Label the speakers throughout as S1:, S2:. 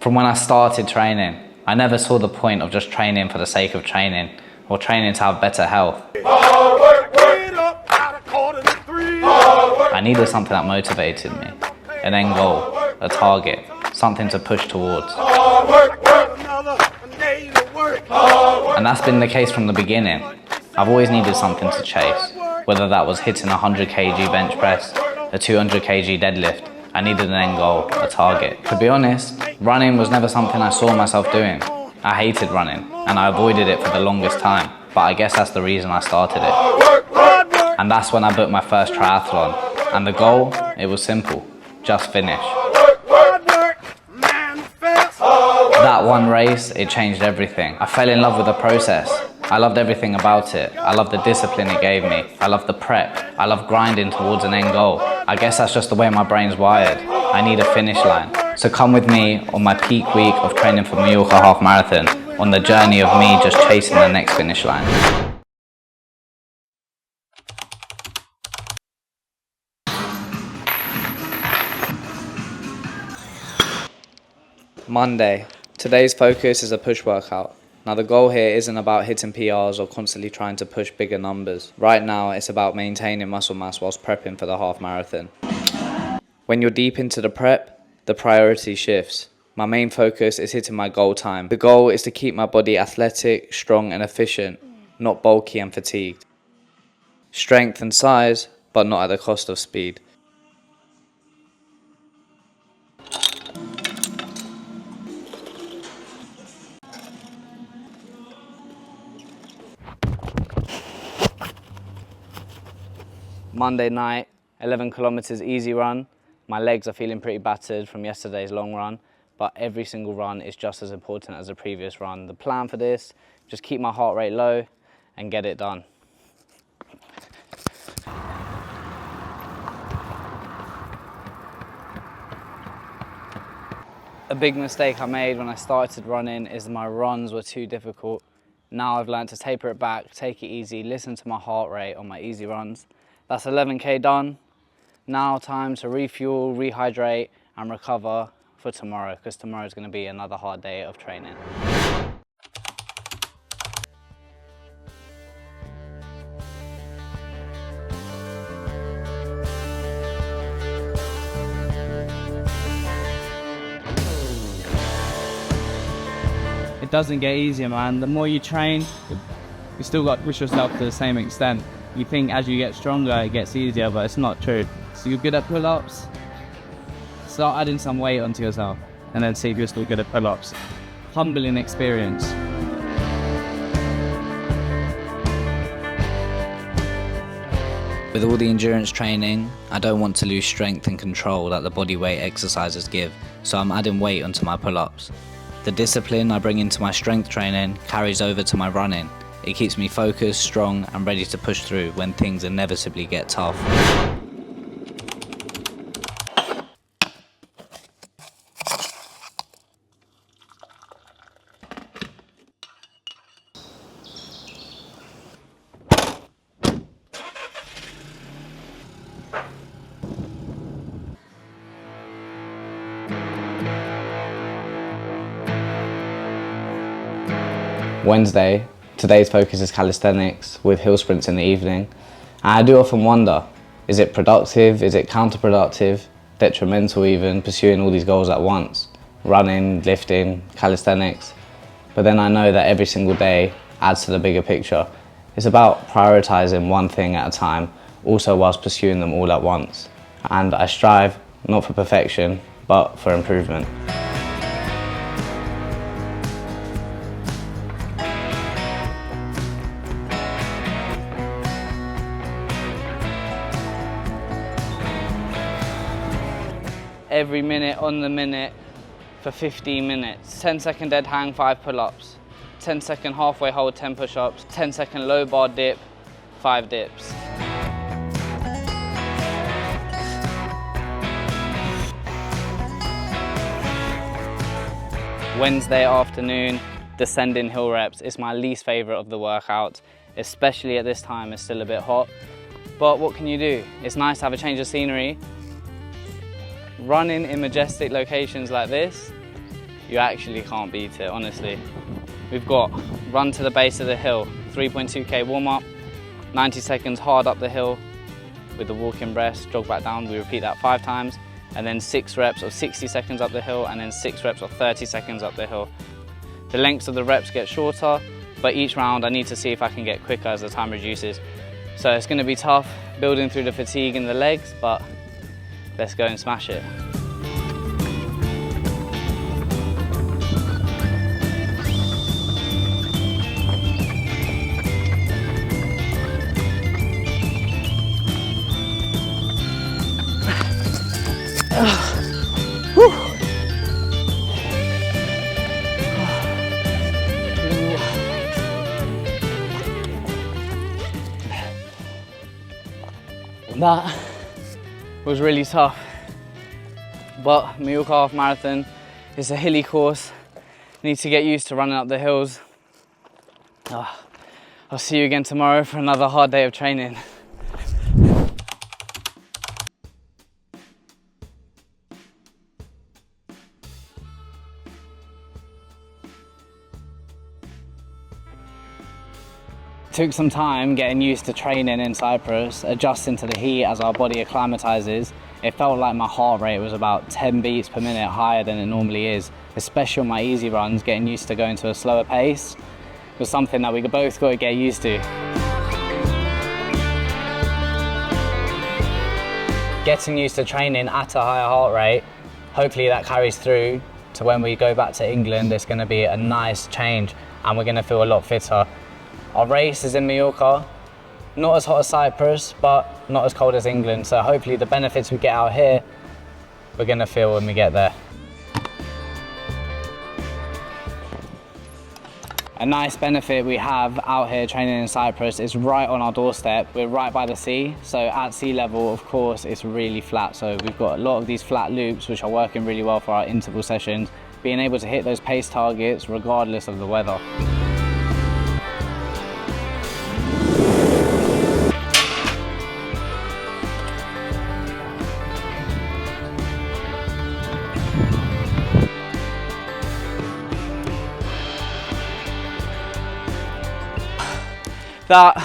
S1: From when I started training, I never saw the point of just training for the sake of training or training to have better health. I needed something that motivated me, an end goal, a target, something to push towards. And that's been the case from the beginning. I've always needed something to chase, whether that was hitting a 100 kg bench press, a 200 kg deadlift. I needed an end goal, a target. To be honest, running was never something I saw myself doing. I hated running, and I avoided it for the longest time, but I guess that's the reason I started it. And that's when I booked my first triathlon. And the goal, it was simple, just finish. That one race, it changed everything. I fell in love with the process. I loved everything about it. I loved the discipline it gave me. I loved the prep. I loved grinding towards an end goal. I guess that's just the way my brain's wired. I need a finish line. So come with me on my peak week of training for Mallorca Half-Marathon, on the journey of me just chasing the next finish line. Monday. Today's focus is a push workout. Now the goal here isn't about hitting PRs or constantly trying to push bigger numbers. Right now it's about maintaining muscle mass whilst prepping for the half marathon. When you're deep into the prep, the priority shifts. My main focus is hitting my goal time. The goal is to keep my body athletic, strong and efficient, not bulky and fatigued. Strength and size, but not at the cost of speed. Monday night, 11 kilometers easy run. My legs are feeling pretty battered from yesterday's long run, but every single run is just as important as the previous run. The plan for this, just keep my heart rate low and get it done. A big mistake I made when I started running is my runs were too difficult. Now I've learned to taper it back, take it easy, listen to my heart rate on my easy runs. That's 11K done. Now time to refuel, rehydrate and recover for tomorrow, because tomorrow is going to be another hard day of training.
S2: It doesn't get easier, man. The more you train, you still got to push yourself to the same extent. You think as you get stronger, it gets easier, but it's not true. So you're good at pull-ups, start adding some weight onto yourself, and then see if you're still good at pull-ups. Humbling experience.
S1: With all the endurance training, I don't want to lose strength and control that the bodyweight exercises give, so I'm adding weight onto my pull-ups. The discipline I bring into my strength training carries over to my running. It keeps me focused, strong and ready to push through when things inevitably get tough. Wednesday, today's focus is calisthenics with hill sprints in the evening. And I do often wonder, is it productive, is it counterproductive, detrimental even, pursuing all these goals at once? Running, lifting, calisthenics. But then I know that every single day adds to the bigger picture. It's about prioritizing one thing at a time, also whilst pursuing them all at once. And I strive not for perfection, but for improvement.
S2: Every minute on the minute for 15 minutes. 10-second dead hang, 5 pull-ups. 10-second halfway hold, 10 push-ups. 10-second low bar dip, 5 dips. Wednesday afternoon, descending hill reps. It's my least favorite of the workouts, especially at this time. It's still a bit hot, but what can you do? It's nice to have a change of scenery. Running in majestic locations like this
S1: you actually can't beat it, honestly. We've got run to the base of the hill, 3.2k warm up, 90 seconds hard up the hill with the walking rest, jog back down. We repeat that 5 times, and then 6 reps of 60 seconds up the hill, and then 6 reps of 30 seconds up the hill. The lengths of the reps get shorter, but each round I need to see if I can get quicker as the time reduces. So it's going to be tough building through the fatigue in the legs, but let's go and smash it. That was really tough, but Mallorca Half-Marathon is a hilly course. Need to get used to running up the hills. I'll see you again tomorrow for another hard day of training. Took some time getting used to training in Cyprus, adjusting to the heat as our body acclimatizes. It felt like my heart rate was about 10 beats per minute higher than it normally is, especially on my easy runs. Getting used to going to a slower pace was something that we both got to get used to. Getting used to training at a higher heart rate, hopefully that carries through to when we go back to England. It's going to be a nice change and we're going to feel a lot fitter. Our race is in Mallorca, not as hot as Cyprus, but not as cold as England. So hopefully the benefits we get out here, we're gonna feel when we get there. A nice benefit we have out here training in Cyprus is right on our doorstep. We're right by the sea. So at sea level, of course, it's really flat. So we've got a lot of these flat loops, which are working really well for our interval sessions, being able to hit those pace targets regardless of the weather. That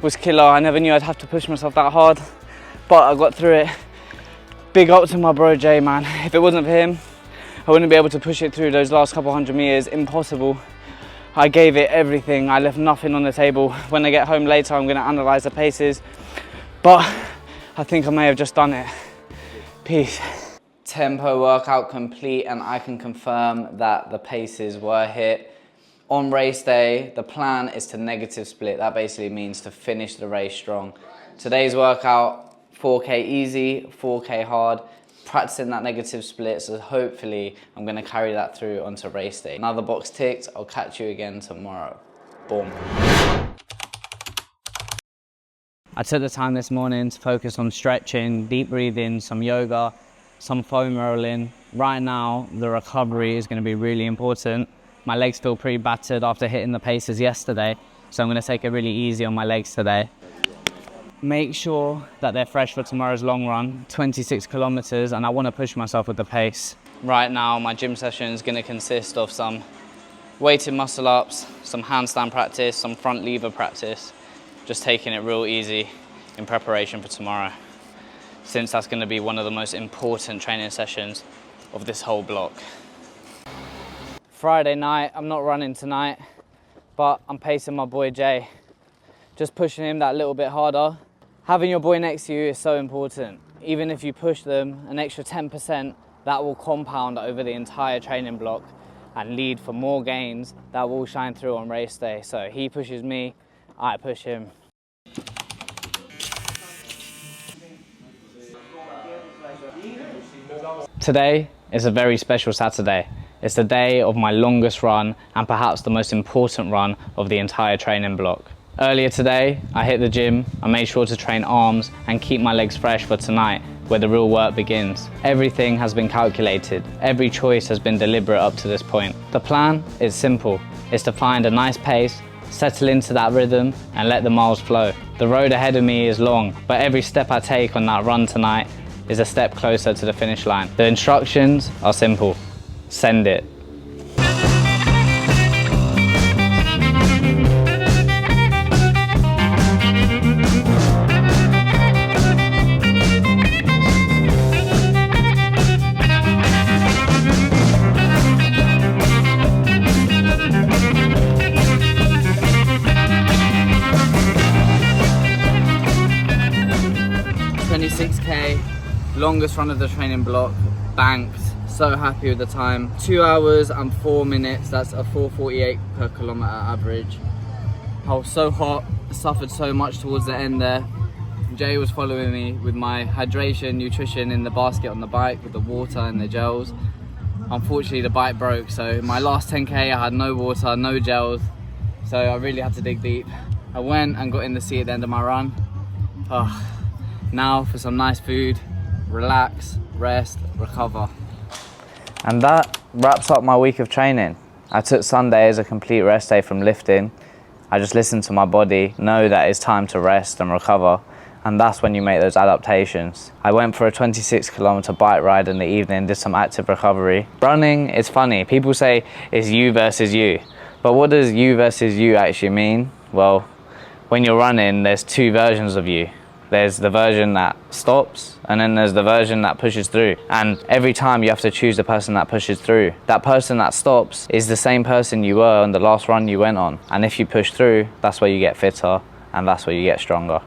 S1: was killer. I never knew I'd have to push myself that hard, but I got through it. Big up to my bro Jay, man. If it wasn't for him, I wouldn't be able to push it through those last couple 100 meters. Impossible. I gave it everything. I left nothing on the table. When I get home later, I'm gonna analyze the paces, but I think I may have just done it. Peace. Tempo workout complete, and I can confirm that the paces were hit. On race day, the plan is to negative split. That basically means to finish the race strong. Today's workout, 4K easy, 4K hard, practicing that negative split, so hopefully I'm gonna carry that through onto race day. Another box ticked, I'll catch you again tomorrow. Boom. I took the time this morning to focus on stretching, deep breathing, some yoga, some foam rolling. Right now, the recovery is gonna be really important. My legs feel pretty battered after hitting the paces yesterday, so I'm going to take it really easy on my legs today. Make sure that they're fresh for tomorrow's long run, 26 kilometers, and I want to push myself with the pace. Right now, my gym session is going to consist of some weighted muscle ups, some handstand practice, some front lever practice, just taking it real easy in preparation for tomorrow, since that's going to be one of the most important training sessions of this whole block. Friday night, I'm not running tonight, but I'm pacing my boy Jay. Just pushing him that little bit harder. Having your boy next to you is so important. Even if you push them an extra 10%, that will compound over the entire training block and lead for more gains that will shine through on race day. So he pushes me, I push him. Today is a very special Saturday. It's the day of my longest run and perhaps the most important run of the entire training block. Earlier today, I hit the gym. I made sure to train arms and keep my legs fresh for tonight, where the real work begins. Everything has been calculated. Every choice has been deliberate up to this point. The plan is simple. It's to find a nice pace, settle into that rhythm, and let the miles flow. The road ahead of me is long, but every step I take on that run tonight, is a step closer to the finish line. The instructions are simple. Send it. Longest run of the training block, banked. So happy with the time. 2 hours and 4 minutes. That's a 4:48 per kilometer average. I was so hot, suffered so much towards the end there. Jay was following me with my hydration, nutrition in the basket on the bike with the water and the gels. Unfortunately, the bike broke, so my last 10k I had no water, no gels, so I really had to dig deep. I went and got in the seat at the end of my run. Now for some nice food, relax, rest, recover. And that wraps up my week of training. I took Sunday as a complete rest day from lifting. I just listened to my body, know that it's time to rest and recover, and that's when you make those adaptations. I went for a 26-kilometer bike ride in the evening, did some active recovery. Running is funny. People say it's you versus you, but what does you versus you actually mean? Well, when you're running, there's two versions of you. There's the version that stops, and then there's the version that pushes through. And every time you have to choose the person that pushes through. That person that stops is the same person you were on the last run you went on. And if you push through, that's where you get fitter, and that's where you get stronger.